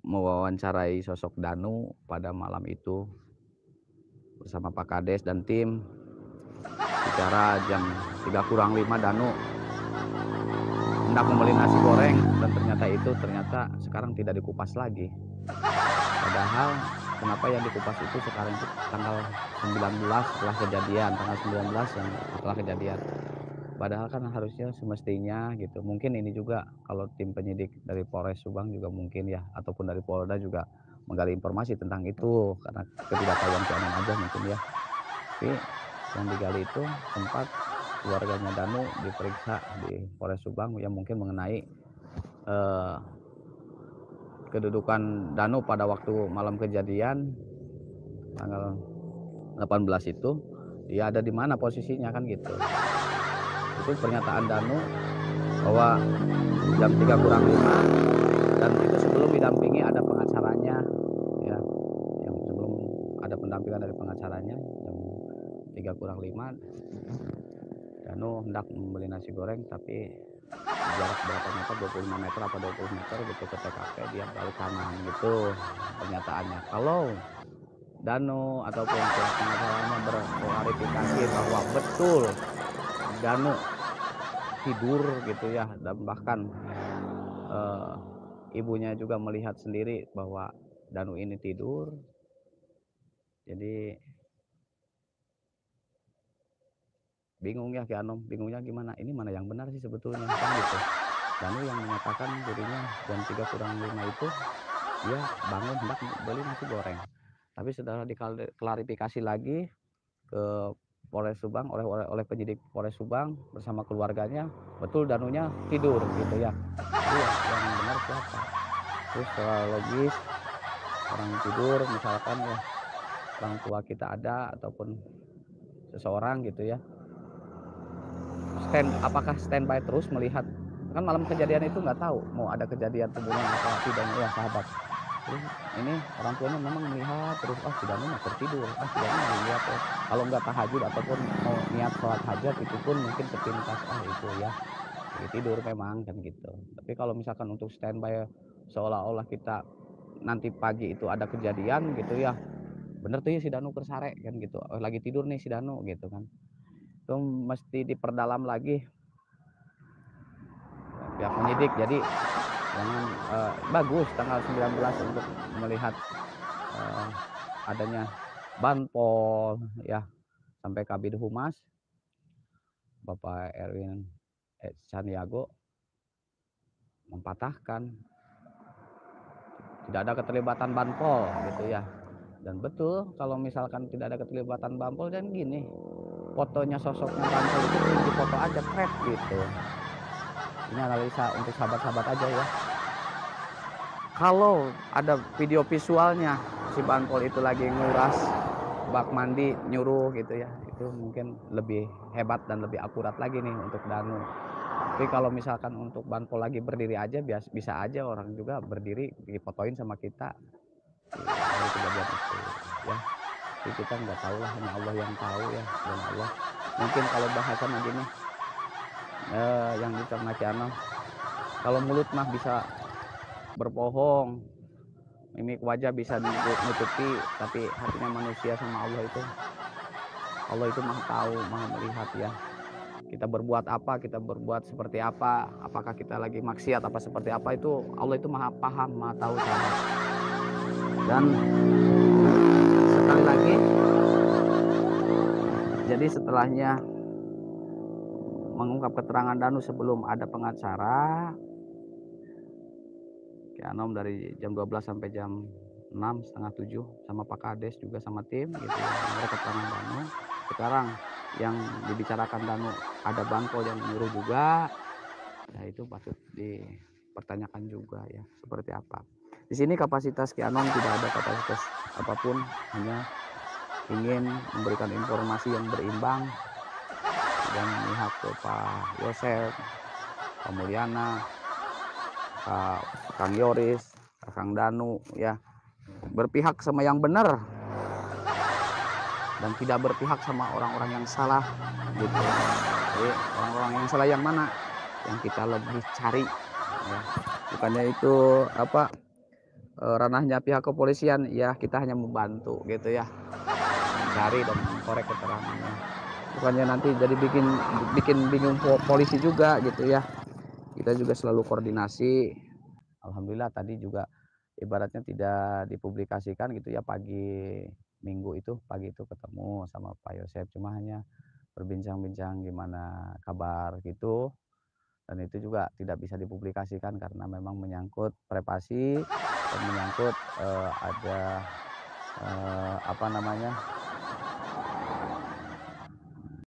mewawancarai sosok Danu pada malam itu bersama Pak Kades dan tim. Bicara jam 3 kurang 5 Danu hendak membeli nasi goreng dan ternyata sekarang tidak dikupas lagi. Padahal kenapa yang dikupas itu sekarang itu tanggal 19 setelah kejadian, tanggal 19 yang setelah kejadian. Padahal kan harusnya semestinya gitu, mungkin ini juga kalau tim penyidik dari Polres Subang juga mungkin ya, ataupun dari Polda juga menggali informasi tentang itu, karena ketidaktahuan si Anom aja mungkin ya. Tapi yang digali itu sempat keluarganya Danu diperiksa di Polres Subang yang mungkin mengenai kedudukan Danu pada waktu malam kejadian tanggal 18 itu, dia ada di mana posisinya kan gitu. Itu pernyataan Danu bahwa jam 3 kurang 5 dan itu sebelum didampingi ada pengacaranya ya, yang sebelum ada pendampingan dari pengacaranya jam 3 kurang 5 Danu hendak membeli nasi goreng tapi jarak berapa meter, 25 meter apa 20 meter gitu ke TKP dia balik kanan gitu pernyataannya. Kalau Danu ataupun pihak pengacaranya berklarifikasi bahwa betul Danu tidur gitu ya, dan bahkan ibunya juga melihat sendiri bahwa Danu ini tidur. Jadi bingung ya Ki Anom, bingungnya gimana, ini mana yang benar sih sebetulnya kan gitu. Danu yang menyatakan dirinya jam 3 kurang 5 itu dia bangun hendak beli nasi goreng. Tapi setelah diklarifikasi lagi ke Polres Subang oleh penyidik Polres Subang bersama keluarganya, betul Danunya tidur gitu ya. Jadi yang benar siapa? Terus secara logis orang tidur misalkan ya, orang tua kita ada ataupun seseorang gitu ya, apakah standby terus melihat, kan malam kejadian itu nggak tahu mau ada kejadian pembunuhan atau tidaknya ya sahabat. Terus ini orang tuanya memang melihat terus, si Danu mah tertidur, si Danu mah lihat ya. Kalau nggak tahajud ataupun mau niat sholat hajat itu pun mungkin sepintas, itu ya lagi tidur memang kan gitu. Tapi kalau misalkan untuk standby seolah-olah kita nanti pagi itu ada kejadian gitu ya, bener tuh ya si Danu kersare kan gitu, lagi tidur nih si Danu gitu kan. Itu mesti diperdalam lagi pihak penyidik. Jadi jangan bagus tanggal 19 untuk melihat adanya Banpol ya, sampai Kabid Humas Bapak Erwin Sandiago mempatahkan tidak ada keterlibatan Banpol gitu ya. Dan betul kalau misalkan tidak ada keterlibatan Banpol, dan gini, fotonya sosoknya Banpol itu di foto aja kret gitu. Ini analisa untuk sahabat-sahabat aja ya. Kalau ada video visualnya si Banpol itu lagi nguras bak mandi nyuruh gitu ya, itu mungkin lebih hebat dan lebih akurat lagi nih untuk Danu. Tapi kalau misalkan untuk Banpol lagi berdiri aja, bisa aja orang juga berdiri difotoin sama kita dari kejadian itu ya. Jadi kita nggak tahu lah, hanya Allah yang tahu ya. Dan Allah mungkin kalau bahasanya gini, yang dicerna Ki Anom, kalau mulut mah bisa berbohong, mimik wajah bisa nutupi, tapi hatinya manusia sama Allah itu maha tahu, maha melihat ya. Kita berbuat apa, kita berbuat seperti apa, apakah kita lagi maksiat apa seperti apa, itu Allah itu maha paham, maha tahu sahabat. Dan sekali lagi, jadi setelahnya mengungkap keterangan Danu sebelum ada pengacara, Ki Anom dari jam 12 sampai jam 6, setengah 7 sama Pak Kades juga sama tim gitu ya, mendengar keterangan Danu. Sekarang yang dibicarakan Danu ada Banpol yang menyuruh juga, ya itu patut dipertanyakan juga ya seperti apa. Di sini kapasitas Ki Anom tidak ada kapasitas apapun, hanya ingin memberikan informasi yang berimbang dan memihak ke Pak Yosef, Pak Mulyana, Kang Yoris, Kang Danu ya, berpihak sama yang benar dan tidak berpihak sama orang-orang yang salah gitu. Jadi orang-orang yang salah yang mana? Yang kita lagi cari ya. Bukannya itu ranahnya pihak kepolisian, ya kita hanya membantu gitu ya, mencari dan mengkorek keterangannya. Bukannya nanti jadi bikin bikin bingung polisi juga gitu ya. Kita juga selalu koordinasi. Alhamdulillah tadi juga ibaratnya tidak dipublikasikan gitu ya pagi Minggu itu, pagi itu ketemu sama Pak Yosep, cuma hanya berbincang-bincang gimana kabar gitu, dan itu juga tidak bisa dipublikasikan karena memang menyangkut privasi dan menyangkut, ada, apa namanya,